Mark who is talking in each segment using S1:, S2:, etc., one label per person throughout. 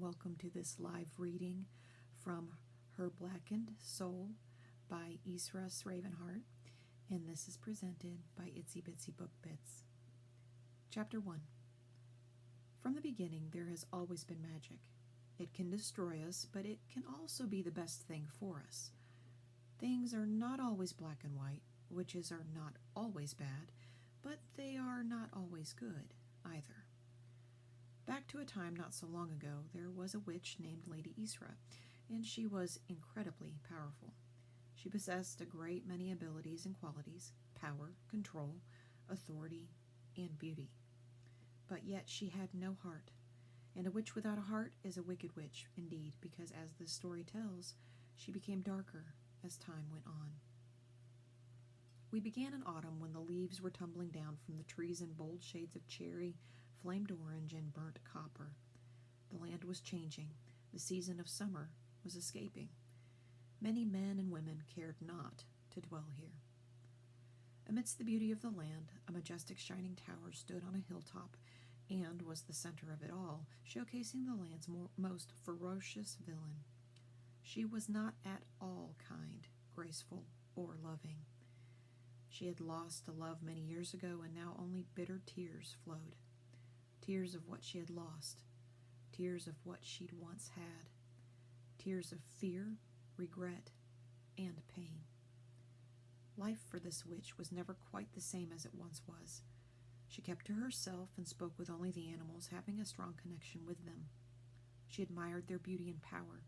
S1: and welcome to this live reading from Her Blackened Soul by Isra Sravenheart, and this is presented by Itsy Bitsy Book Bits. Chapter 1. From the beginning there has always been magic. It can destroy us, but it can also be the best thing for us. Things are not always black and white, witches are not always bad, but they are not always good either. Back to a time not so long ago, there was a witch named Lady Isra, and she was incredibly powerful. She possessed a great many abilities and qualities: power, control, authority, and beauty. But yet she had no heart, and a witch without a heart is a wicked witch indeed, because as this story tells, she became darker as time went on. We began in autumn when the leaves were tumbling down from the trees in bold shades of cherry, flamed orange, and burnt copper. The land was changing. The season of summer was escaping. Many men and women cared not to dwell here. Amidst the beauty of the land, a majestic shining tower stood on a hilltop and was the center of it all, showcasing the land's most ferocious villain. She was not at all kind, graceful, or loving. She had lost a love many years ago, and now only bitter tears flowed. Tears of what she had lost, tears of what she'd once had, tears of fear, regret, and pain. Life for this witch was never quite the same as it once was. She kept to herself and spoke with only the animals, having a strong connection with them. She admired their beauty and power.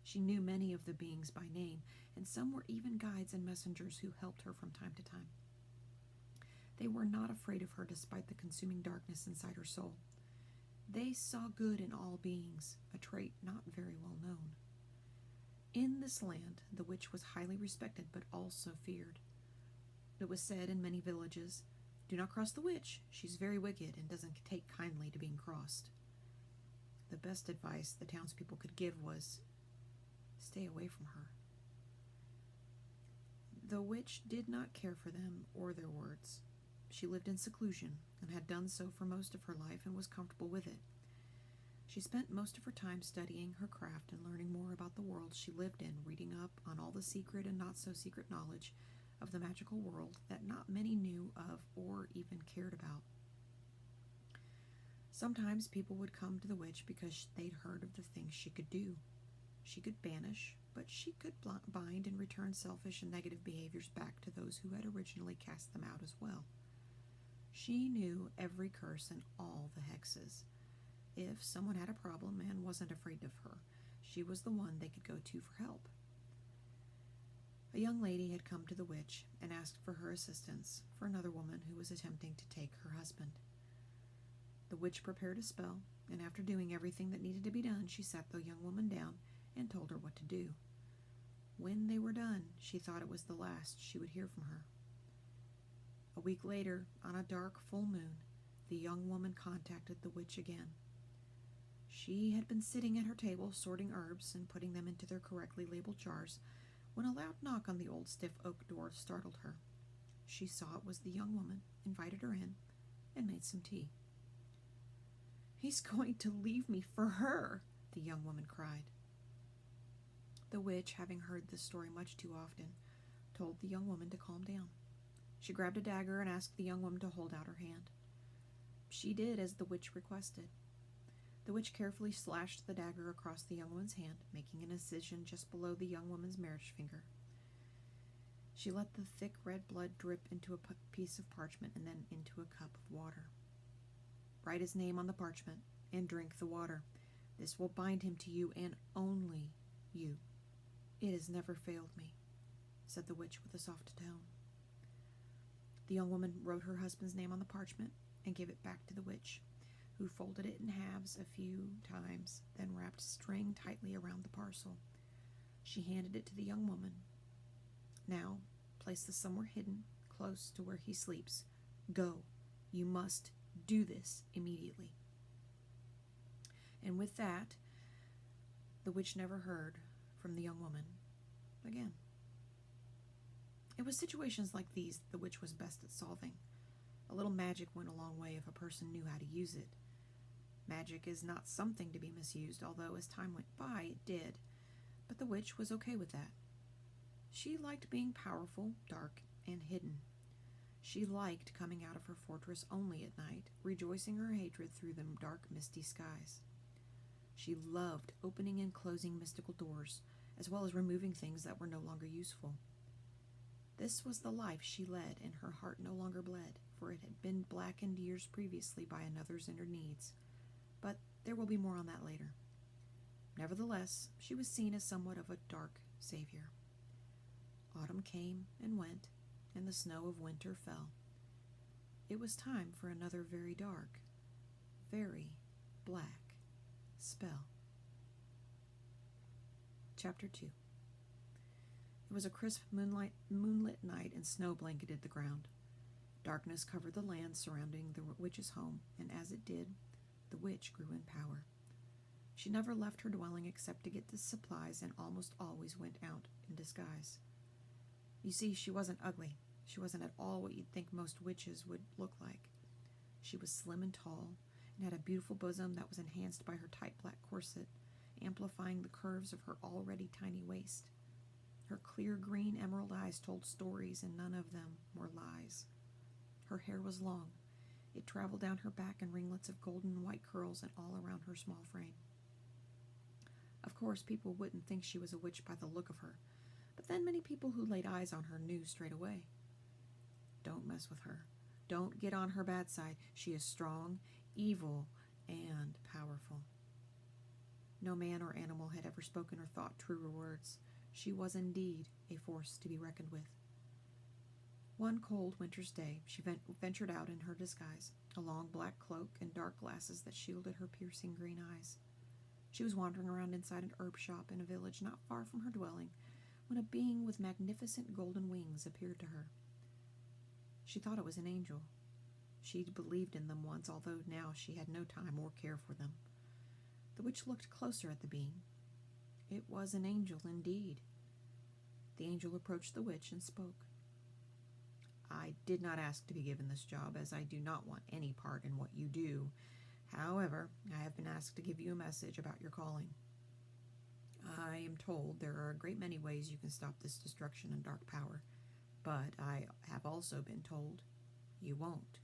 S1: She knew many of the beings by name, and some were even guides and messengers who helped her from time to time. They were not afraid of her despite the consuming darkness inside her soul. They saw good in all beings, a trait not very well known. In this land, the witch was highly respected but also feared. It was said in many villages, "Do not cross the witch. She's very wicked and doesn't take kindly to being crossed." The best advice the townspeople could give was, stay away from her. The witch did not care for them or their words. She lived in seclusion and had done so for most of her life and was comfortable with it. She spent most of her time studying her craft and learning more about the world she lived in, reading up on all the secret and not so secret knowledge of the magical world that not many knew of or even cared about. Sometimes people would come to the witch because they'd heard of the things she could do. She could banish, but she could bind and return selfish and negative behaviors back to those who had originally cast them out as well. She knew every curse and all the hexes. If someone had a problem and wasn't afraid of her, she was the one they could go to for help. A young lady had come to the witch and asked for her assistance for another woman who was attempting to take her husband. The witch prepared a spell, and after doing everything that needed to be done, she sat the young woman down and told her what to do. When they were done, she thought it was the last she would hear from her. A week later, on a dark full moon, the young woman contacted the witch again. She had been sitting at her table sorting herbs and putting them into their correctly labeled jars when a loud knock on the old stiff oak door startled her. She saw it was the young woman, invited her in, and made some tea. "He's going to leave me for her," the young woman cried. The witch, having heard this story much too often, told the young woman to calm down. She grabbed a dagger and asked the young woman to hold out her hand. She did as the witch requested. The witch carefully slashed the dagger across the young woman's hand, making an incision just below the young woman's marriage finger. She let the thick red blood drip into a piece of parchment and then into a cup of water. "Write his name on the parchment and drink the water. This will bind him to you and only you. It has never failed me," said the witch with a soft tone. The young woman wrote her husband's name on the parchment and gave it back to the witch, who folded it in halves a few times, then wrapped string tightly around the parcel. She handed it to the young woman. "Now, place this somewhere hidden, close to where he sleeps. Go. You must do this immediately." And with that, the witch never heard from the young woman again. It was situations like these the witch was best at solving. A little magic went a long way if a person knew how to use it. Magic is not something to be misused, although as time went by it did, but the witch was okay with that. She liked being powerful, dark, and hidden. She liked coming out of her fortress only at night, rejoicing her hatred through the dark, misty skies. She loved opening and closing mystical doors, as well as removing things that were no longer useful. This was the life she led, and her heart no longer bled, for it had been blackened years previously by another's inner needs. But there will be more on that later. Nevertheless, she was seen as somewhat of a dark savior. Autumn came and went, and the snow of winter fell. It was time for another very dark, very black spell. Chapter 2. It was a crisp moonlit night, and snow blanketed the ground. Darkness covered the land surrounding the witch's home, and as it did, the witch grew in power. She never left her dwelling except to get the supplies, and almost always went out in disguise. You see, she wasn't ugly. She wasn't at all what you'd think most witches would look like. She was slim and tall, and had a beautiful bosom that was enhanced by her tight black corset, amplifying the curves of her already tiny waist. Her clear green emerald eyes told stories, and none of them were lies. Her hair was long. It traveled down her back in ringlets of golden and white curls and all around her small frame. Of course, people wouldn't think she was a witch by the look of her, but then many people who laid eyes on her knew straight away. Don't mess with her. Don't get on her bad side. She is strong, evil, and powerful. No man or animal had ever spoken or thought truer words. She was indeed a force to be reckoned with. One cold winter's day, she ventured out in her disguise, a long black cloak and dark glasses that shielded her piercing green eyes. She was wandering around inside an herb shop in a village not far from her dwelling when a being with magnificent golden wings appeared to her. She thought it was an angel. She'd believed in them once, although now she had no time or care for them. The witch looked closer at the being. It was an angel indeed. The angel approached the witch and spoke. I did not ask to be given this job, as I do not want any part in what you do. However, I have been asked to give you a message about your calling. I am told there are a great many ways you can stop this destruction and dark power, but I have also been told you won't.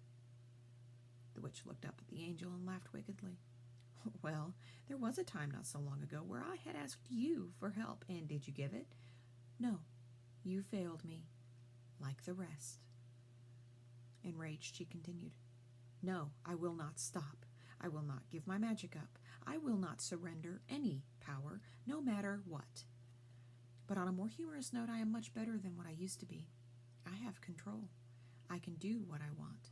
S1: The witch looked up at the angel and laughed wickedly. Well, there was a time not so long ago where I had asked you for help, and did you give it? No, you failed me, like the rest. Enraged, she continued, No, I will not stop. I will not give my magic up. I will not surrender any power, no matter what. But on a more humorous note, I am much better than what I used to be. I have control. I can do what I want.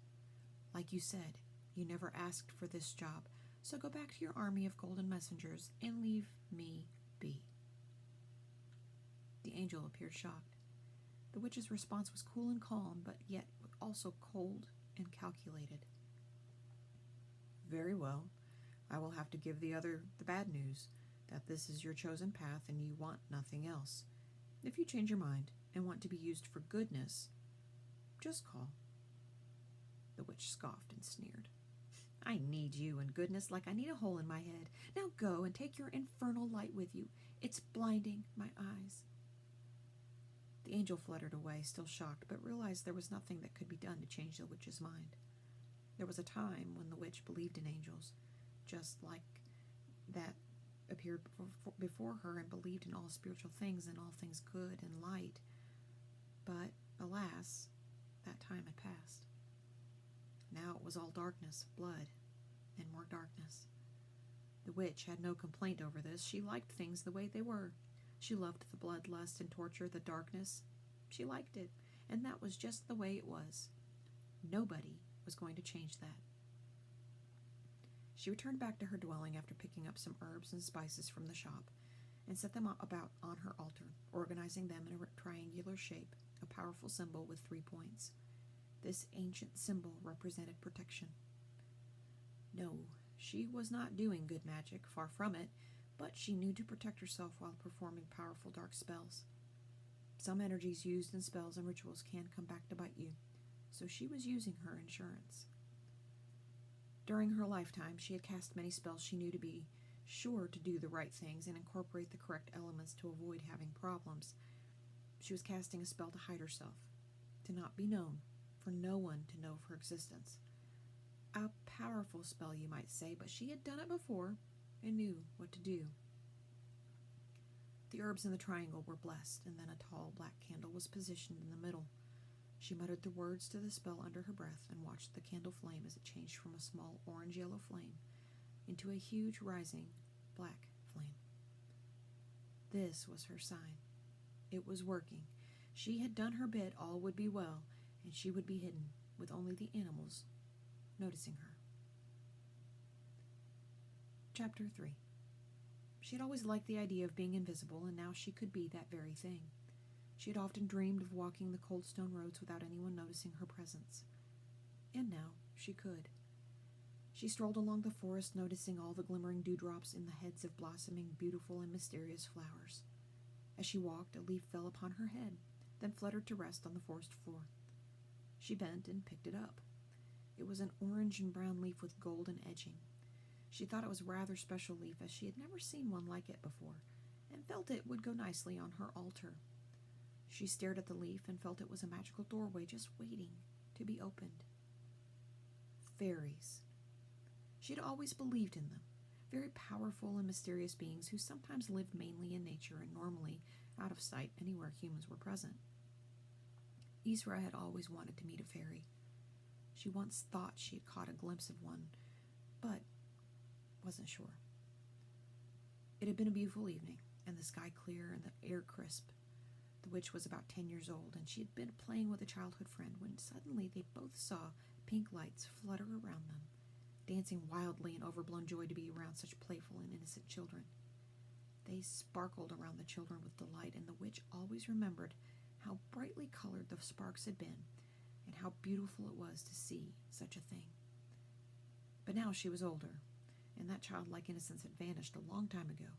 S1: Like you said, you never asked for this job, so go back to your army of golden messengers and leave me be. The angel appeared shocked. The witch's response was cool and calm, but yet also cold and calculated. Very well. I will have to give the bad news, that this is your chosen path and you want nothing else. If you change your mind and want to be used for goodness, just call. The witch scoffed and sneered. I need you and goodness like I need a hole in my head. Now go and take your infernal light with you. It's blinding my eyes. The angel fluttered away, still shocked, but realized there was nothing that could be done to change the witch's mind. There was a time when the witch believed in angels, just like that appeared before her, and believed in all spiritual things and all things good and light. But, alas, that time had passed. Now it was all darkness, blood, and more darkness. The witch had no complaint over this. She liked things the way they were. She loved the bloodlust and torture, the darkness. She liked it, and that was just the way it was. Nobody was going to change that. She returned back to her dwelling after picking up some herbs and spices from the shop, and set them about on her altar, organizing them in a triangular shape, a powerful symbol with 3 points. This ancient symbol represented protection. No, she was not doing good magic, far from it, but she knew to protect herself while performing powerful dark spells. Some energies used in spells and rituals can come back to bite you, so she was using her insurance. During her lifetime, she had cast many spells she knew to be sure to do the right things and incorporate the correct elements to avoid having problems. She was casting a spell to hide herself, to not be known, for no one to know of her existence. A powerful spell, you might say, but she had done it before and knew what to do. The herbs in the triangle were blessed, and then a tall black candle was positioned in the middle. She muttered the words to the spell under her breath and watched the candle flame as it changed from a small orange-yellow flame into a huge rising black flame. This was her sign. It was working. She had done her bit, all would be well, and she would be hidden, with only the animals noticing her. Chapter 3. She had always liked the idea of being invisible, and now she could be that very thing. She had often dreamed of walking the cold stone roads without anyone noticing her presence. And now she could. She strolled along the forest, noticing all the glimmering dewdrops in the heads of blossoming, beautiful and mysterious flowers. As she walked, a leaf fell upon her head, then fluttered to rest on the forest floor. She bent and picked it up. It was an orange and brown leaf with golden edging. She thought it was a rather special leaf, as she had never seen one like it before, and felt it would go nicely on her altar. She stared at the leaf and felt it was a magical doorway just waiting to be opened. Fairies. She had always believed in them, very powerful and mysterious beings who sometimes lived mainly in nature and normally out of sight anywhere humans were present. Isra had always wanted to meet a fairy. She once thought she had caught a glimpse of one, but wasn't sure. It had been a beautiful evening, and the sky clear and the air crisp. The witch was about 10 years old, and she had been playing with a childhood friend when suddenly they both saw pink lights flutter around them, dancing wildly in overblown joy to be around such playful and innocent children. They sparkled around the children with delight, and the witch always remembered how brightly colored the sparks had been, and how beautiful it was to see such a thing. But now she was older, and that childlike innocence had vanished a long time ago.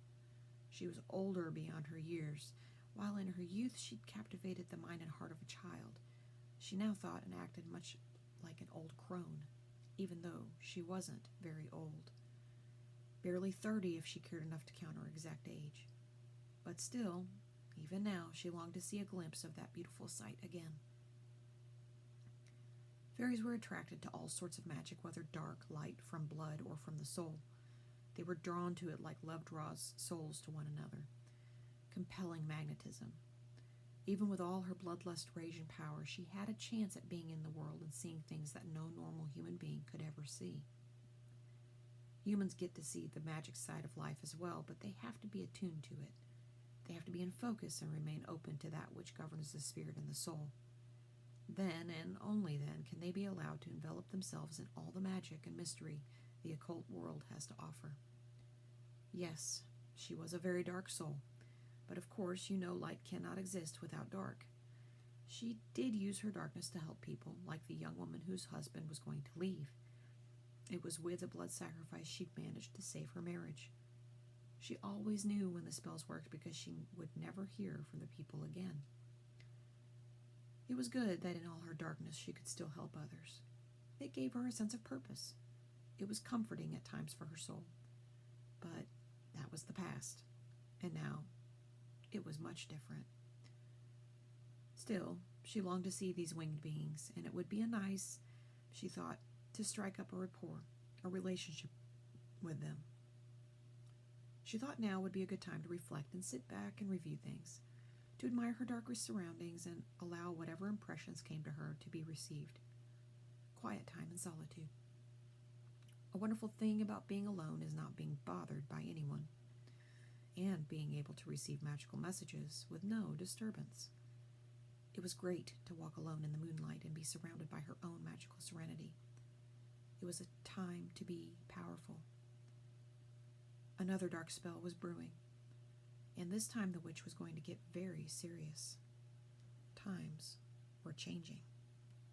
S1: She was older beyond her years. While in her youth she'd captivated the mind and heart of a child, she now thought and acted much like an old crone, even though she wasn't very old. Barely 30 if she cared enough to count her exact age. But still, even now, she longed to see a glimpse of that beautiful sight again. Fairies were attracted to all sorts of magic, whether dark, light, from blood, or from the soul. They were drawn to it like love draws souls to one another. Compelling magnetism. Even with all her bloodlust, rage, and power, she had a chance at being in the world and seeing things that no normal human being could ever see. Humans get to see the magic side of life as well, but they have to be attuned to it. They have to be in focus and remain open to that which governs the spirit and the soul. Then, and only then, can they be allowed to envelop themselves in all the magic and mystery the occult world has to offer. Yes, she was a very dark soul. But of course, you know light cannot exist without dark. She did use her darkness to help people, like the young woman whose husband was going to leave. It was with a blood sacrifice she'd managed to save her marriage. She always knew when the spells worked because she would never hear from the people again. It was good that in all her darkness she could still help others. It gave her a sense of purpose. It was comforting at times for her soul. But that was the past, and now it was much different. Still, she longed to see these winged beings, and it would be nice, she thought, to strike up a rapport, a relationship with them. She thought now would be a good time to reflect and sit back and review things, to admire her darker surroundings and allow whatever impressions came to her to be received. Quiet time and solitude. A wonderful thing about being alone is not being bothered by anyone, and being able to receive magical messages with no disturbance. It was great to walk alone in the moonlight and be surrounded by her own magical serenity. It was a time to be powerful. Another dark spell was brewing, and this time the witch was going to get very serious. Times were changing.